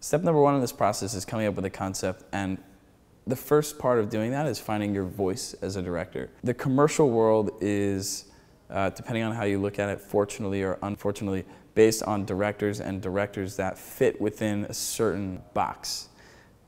Step number one in this process is coming up with a concept, and the first part of doing that is finding your voice as a director. The commercial world is, depending on how you look at it, fortunately or unfortunately, based on directors and directors that fit within a certain box.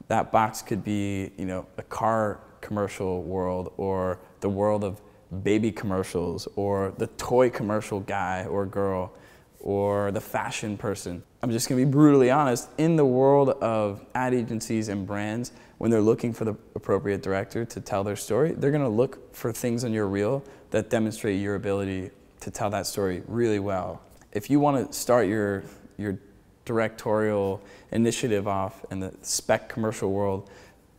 That box could be, a car commercial world, or the world of baby commercials, or the toy commercial guy or girl, or the fashion person. I'm just gonna be brutally honest, in the world of ad agencies and brands, when they're looking for the appropriate director to tell their story, they're gonna look for things on your reel that demonstrate your ability to tell that story really well. If you wanna start your directorial initiative off in the spec commercial world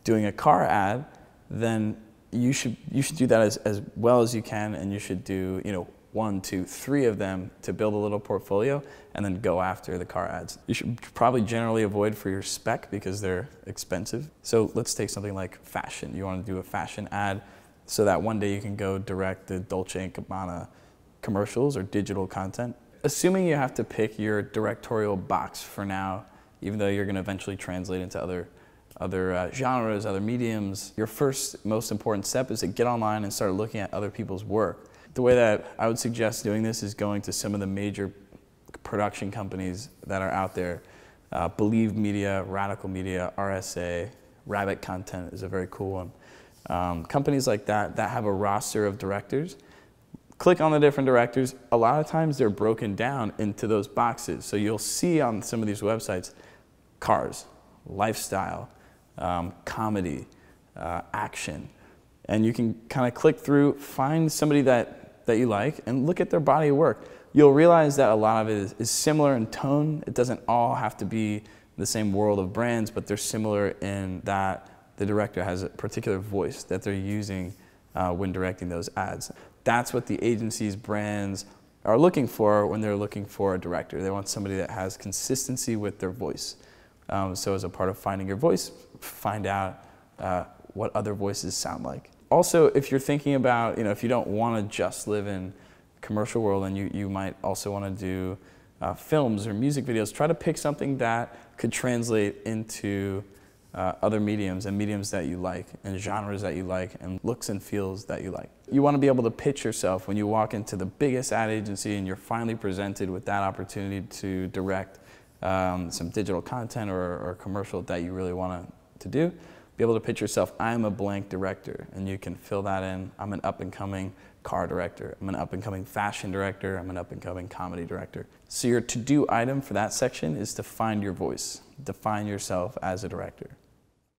doing a car ad, then you should do that as well as you can, and you should do, 1, 2, 3 of them to build a little portfolio, and then go after the car ads. You should probably generally avoid for your spec because they're expensive. So let's take something like fashion. You want to do a fashion ad so that one day you can go direct the Dolce & Gabbana commercials or digital content. Assuming you have to pick your directorial box for now, even though you're going to eventually translate into other genres, other mediums, your first most important step is to get online and start looking at other people's work. The way that I would suggest doing this is going to some of the major production companies that are out there. Believe Media, Radical Media, RSA, Rabbit Content is a very cool one. Companies like that have a roster of directors. Click on the different directors. A lot of times they're broken down into those boxes. So you'll see on some of these websites, cars, lifestyle, comedy, action. And you can kind of click through, find somebody that you like, and look at their body of work. You'll realize that a lot of it is similar in tone. It doesn't all have to be the same world of brands, but they're similar in that the director has a particular voice that they're using when directing those ads. That's what the agencies, brands are looking for when they're looking for a director. They want somebody that has consistency with their voice. So as a part of finding your voice, find out what other voices sound like. Also, if you're thinking about, if you don't want to just live in commercial world, and you might also want to do films or music videos, try to pick something that could translate into other mediums, and mediums that you like, and genres that you like, and looks and feels that you like. You want to be able to pitch yourself when you walk into the biggest ad agency and you're finally presented with that opportunity to direct some digital content or commercial that you really want to do. Be able to pitch yourself, I'm a blank director, and you can fill that in. I'm an up-and-coming car director. I'm an up-and-coming fashion director. I'm an up-and-coming comedy director. So your to-do item for that section is to find your voice. Define yourself as a director.